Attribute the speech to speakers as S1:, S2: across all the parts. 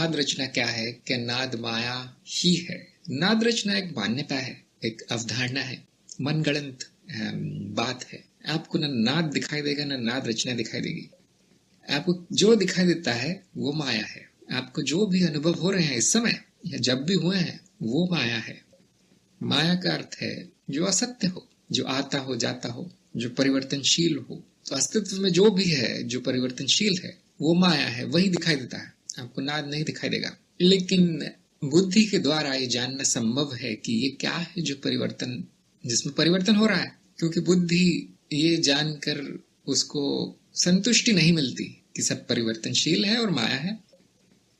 S1: नाद रचना क्या है? क्या नाद माया ही है? नाद रचना एक मान्यता है, एक अवधारणा है, मनगढ़ंत बात है। आपको न नाद दिखाई देगा, न नाद रचना दिखाई देगी। आपको जो दिखाई देता है वो माया है। आपको जो भी अनुभव हो रहे हैं इस समय या जब भी हुए हैं वो माया है। माया का अर्थ है जो असत्य हो, जो आता हो जाता हो, जो परिवर्तनशील हो। तो अस्तित्व में जो भी है, जो परिवर्तनशील है, वो माया है, वही दिखाई देता है। आपको नाद नहीं दिखाई देगा। लेकिन बुद्धि के द्वारा ये जानना संभव है कि ये क्या है जो परिवर्तन, जिसमें परिवर्तन हो रहा है। क्योंकि बुद्धि ये जानकर उसको संतुष्टि नहीं मिलती कि सब परिवर्तनशील है और माया है।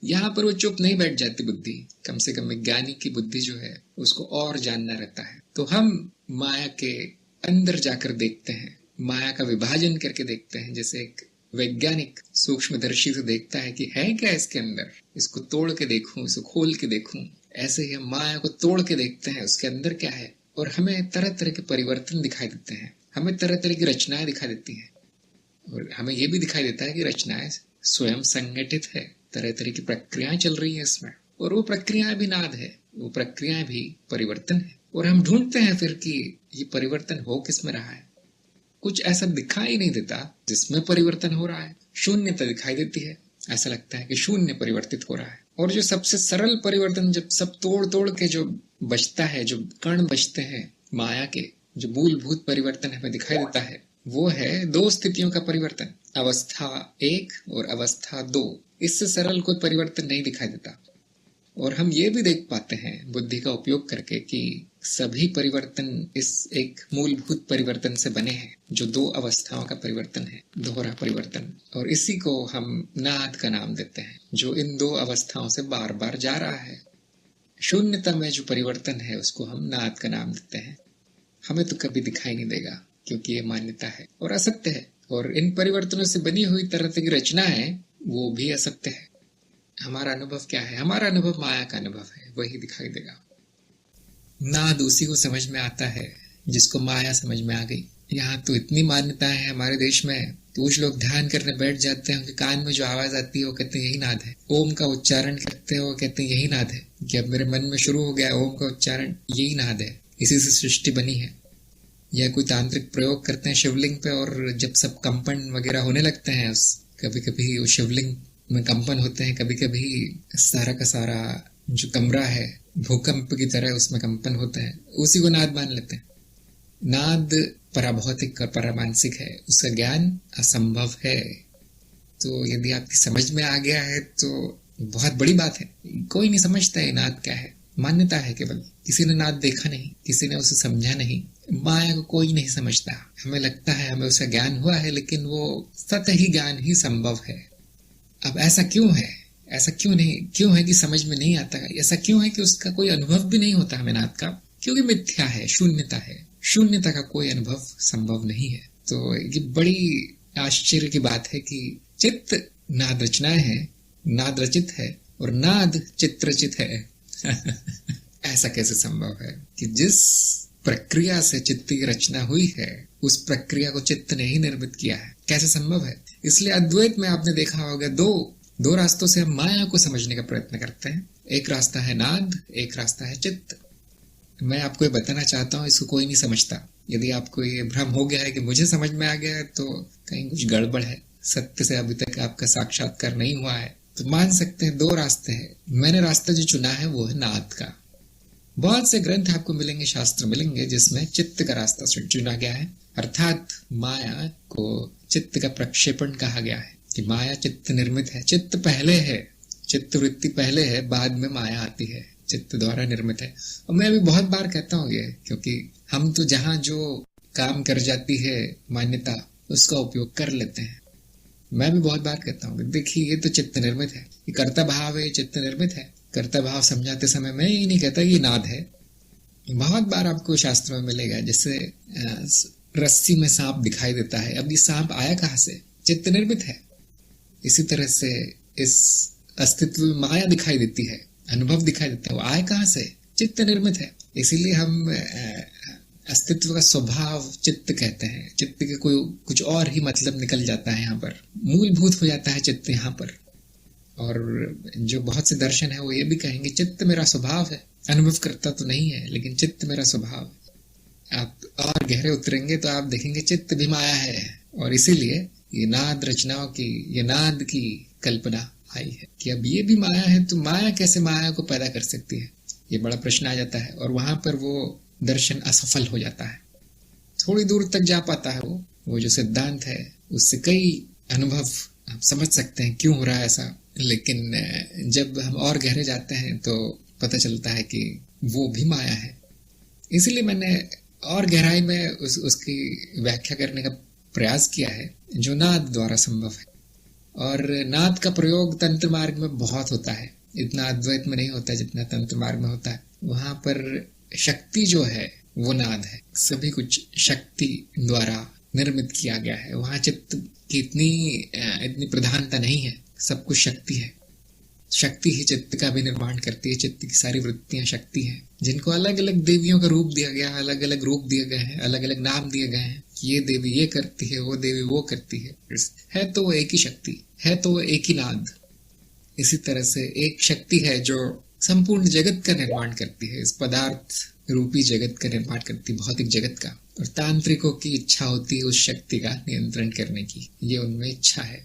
S1: यहाँ पर वो चुप नहीं बैठ जाती बुद्धि। कम से कम विज्ञानी की बुद्धि जो है उसको और जानना रहता है। तो हम माया के अंदर जाकर देखते हैं, माया का विभाजन करके देखते हैं। जैसे एक वैज्ञानिक सूक्ष्मदर्शी से देखता है कि है क्या इसके अंदर, इसको तोड़ के देखूं, इसको खोल के देखूं। ऐसे ही हम माया को तोड़ के देखते हैं, उसके अंदर क्या है। और हमें तरह तरह के परिवर्तन दिखाई देते हैं, हमें तरह तरह की रचनाएं दिखाई देती हैं। और हमें यह भी दिखाई देता है कि रचनाएं स्वयं संगठित है, तरह तरह की प्रक्रियाएं चल रही है इसमें। और वो प्रक्रियाएं भी नाद है, वो प्रक्रियाएं भी परिवर्तन है। और हम ढूंढते हैं फिर कि ये परिवर्तन हो किस में रहा है। कुछ ऐसा दिखाई नहीं देता जिसमें परिवर्तन हो रहा है। शून्यता दिखाई देती है, ऐसा लगता है कि शून्य परिवर्तित हो रहा है। और जो सबसे सरल परिवर्तन, जब सब तोड़ तोड़ के जो बचता है, जो कण बचते हैं माया के, जो मूलभूत परिवर्तन हमें दिखाई देता है, वो है दो स्थितियों का परिवर्तन, अवस्था 1 और अवस्था 2। इससे सरल कोई परिवर्तन नहीं दिखाई देता। और हम ये भी देख पाते हैं बुद्धि का उपयोग करके कि सभी परिवर्तन इस एक मूलभूत परिवर्तन से बने हैं, जो दो अवस्थाओं का परिवर्तन है, दोहरा परिवर्तन। और इसी को हम नाद का नाम देते हैं, जो इन दो अवस्थाओं से बार बार जा रहा है। शून्यता में जो परिवर्तन है उसको हम नाद का नाम देते हैं। हमें तो कभी दिखाई नहीं देगा क्योंकि ये मान्यता है और असत्य है। और इन परिवर्तनों से बनी हुई तरह तरह की रचना है, वो भी असत्य है। हमारा अनुभव क्या है? हमारा अनुभव माया का अनुभव है, वही दिखाई देगा। नाद उसी को समझ में आता है जिसको माया समझ में आ गई। यहाँ तो इतनी मान्यताएं हैं हमारे देश में, कुछ लोग ध्यान करने बैठ जाते हैं, उनके कान में जो आवाज आती है वो कहते हैं यही नाद है। ओम का उच्चारण करते हैं, वो कहते हैं यही नाद है। कि अब मेरे मन में शुरू हो गया ओम का उच्चारण, यही नाद है, इसी से सृष्टि बनी है। या कोई तांत्रिक प्रयोग करते हैं शिवलिंग पे, और जब सब कंपन वगैरह होने लगते हैं, कभी कभी वो शिवलिंग में कंपन होते हैं, कभी कभी सारा का सारा जो कमरा है भूकंप की तरह उसमें कंपन होते हैं, उसी को नाद मान लेते हैं। नाद पराभौतिक और परामानसिक है, उसका ज्ञान असंभव है। तो यदि आपकी समझ में आ गया है तो बहुत बड़ी बात है। कोई नहीं समझता है नाद क्या है, मान्यता है केवल। किसी ने नाद देखा नहीं, किसी ने उसे समझा नहीं। माया को कोई नहीं समझता। हमें लगता है हमें उसका ज्ञान हुआ है, लेकिन वो सतही ज्ञान ही संभव है। अब ऐसा क्यों है? ऐसा क्यों है कि समझ में नहीं आता है? ऐसा क्यों है कि उसका कोई अनुभव भी नहीं होता हमें नाद का? क्योंकि मिथ्या है, शून्यता है। शून्यता का कोई अनुभव संभव नहीं है। तो ये बड़ी आश्चर्य की बात है कि चित्त नाद रचनाएं है, नाद रचित है, और नाद चित्रचित है। ऐसा कैसे संभव है कि जिस प्रक्रिया से चित्त की रचना हुई है उस प्रक्रिया को चित्त ने ही निर्मित किया है? कैसे संभव है? इसलिए अद्वैत में आपने देखा होगा दो रास्तों से हम माया को समझने का प्रयत्न करते हैं। एक रास्ता है नाद, एक रास्ता है चित्त। मैं आपको ये बताना चाहता हूँ, इसको कोई नहीं समझता। यदि आपको ये भ्रम हो गया है कि मुझे समझ में आ गया है तो कहीं कुछ गड़बड़ है, सत्य से अभी तक आपका साक्षात्कार नहीं हुआ है। तो मान सकते हैं दो रास्ते हैं। मैंने रास्ता जो चुना है वो है नाद का। बहुत से ग्रंथ आपको मिलेंगे, शास्त्र मिलेंगे जिसमें चित्त का रास्ता चुना गया है, अर्थात माया को चित्त का प्रक्षेपण कहा गया है कि माया चित्त निर्मित है। चित्त पहले है, चित्त वृत्ति पहले है, बाद में माया आती है, चित्त द्वारा निर्मित है। और मैं अभी बहुत बार कहता हूँ ये, क्योंकि हम तो जहां जो काम कर जाती है मान्यता, उसका उपयोग कर लेते हैं। मैं भी बहुत बार कहता हूँ देखिए ये तो चित्त निर्मित है, ये कर्ता भाव है, चित्त निर्मित है। कर्ता भाव समझाते समय मैं ये नहीं कहता ये नाद है। बहुत बार आपको शास्त्रों में मिलेगा, जैसे रस्सी में सांप दिखाई देता है। अब ये सांप आया कहाँ से? चित्त निर्मित है। इसी तरह से इस अस्तित्व में माया दिखाई देती है, अनुभव दिखाई देता है, वो आए कहाँ से? चित्त निर्मित है। इसीलिए हम अस्तित्व का स्वभाव चित्त कहते हैं। चित्त के कोई कुछ और ही मतलब निकल जाता है, यहाँ पर मूलभूत हो जाता है चित्त यहाँ पर। और जो बहुत से दर्शन है वो ये भी कहेंगे चित्त मेरा स्वभाव है, अनुभव करता तो नहीं है लेकिन चित्त मेरा स्वभाव है। आप और गहरे उतरेंगे तो आप देखेंगे चित्त भी माया है, और इसीलिए ये नाद रचनाओं की, ये नाद की कल्पना आई है कि अब ये भी माया है, तो माया कैसे माया को पैदा कर सकती है, ये बड़ा प्रश्न आ जाता है। और वहां पर वो दर्शन असफल हो जाता है, थोड़ी दूर तक जा पाता है वो जो सिद्धांत है उससे कई अनुभव आप समझ सकते हैं क्यों हो रहा है ऐसा, लेकिन जब हम और गहरे जाते हैं तो पता चलता है कि वो भी माया है। इसलिए मैंने और गहराई में उसकी व्याख्या करने का प्रयास किया है जो नाद द्वारा संभव है। और नाद का प्रयोग तंत्र मार्ग में बहुत होता है, इतना अद्वैत में नहीं होता जितना तंत्र मार्ग में होता है। वहां पर शक्ति जो है वो नाद है, सभी कुछ शक्ति द्वारा निर्मित किया गया है। वहां चित्त की इतनी प्रधानता नहीं है, सब कुछ शक्ति है। शक्ति ही चित्त का भी निर्माण करती है, चित्त की सारी वृत्तियां शक्ति हैं, जिनको अलग अलग देवियों का रूप दिया गया है, अलग अलग रूप दिए गए हैं, अलग अलग नाम दिए गए हैं कि ये देवी ये करती है, वो देवी वो करती है तो वो एक ही शक्ति है, तो वो एक ही नाद। इसी तरह से एक शक्ति है जो संपूर्ण जगत का निर्माण करती है, इस पदार्थ रूपी जगत का निर्माण करती है, भौतिक जगत का। और तांत्रिकों की इच्छा होती है उस शक्ति का नियंत्रण करने की, ये उनमें इच्छा है।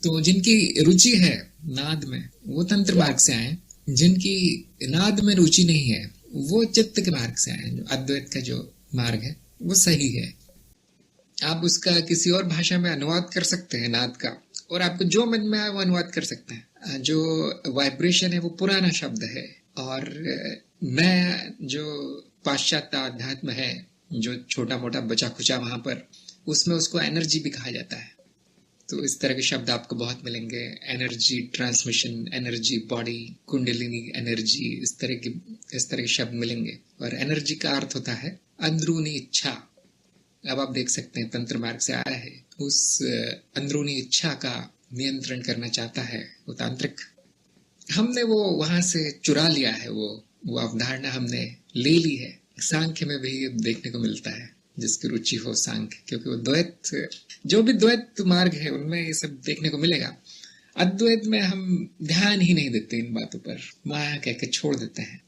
S1: तो जिनकी रुचि है नाद में वो तंत्र मार्ग से आए, जिनकी नाद में रुचि नहीं है वो चित्त के मार्ग से आए। जो अद्वैत का जो मार्ग है वो सही है। आप उसका किसी और भाषा में अनुवाद कर सकते हैं नाद का, और आपको जो मन में आए वो अनुवाद कर सकते हैं। जो वाइब्रेशन है वो पुराना शब्द है, और नया जो पाश्चात्य अध्यात्म है जो छोटा मोटा बचा खुचा वहां पर, उसमें उसको एनर्जी भी कहा जाता है। तो इस तरह के शब्द आपको बहुत मिलेंगे, energy transmission, energy body, kundalini energy, इस तरह के शब्द मिलेंगे। और एनर्जी का अर्थ होता है अंदरूनी इच्छा। अब आप देख सकते हैं तंत्र मार्ग से आया है, उस अंदरूनी इच्छा का नियंत्रण करना चाहता है वो तांत्रिक। हमने वो वहां से चुरा लिया है, वो अवधारणा हमने ले ली है। सांख्य में भी देखने को मिलता है, जिसकी रुचि हो सांख्य, क्योंकि वो द्वैत, जो भी द्वैत मार्ग है उनमें ये सब देखने को मिलेगा। अद्वैत में हम ध्यान ही नहीं देते इन बातों पर, माया कह के छोड़ देते हैं।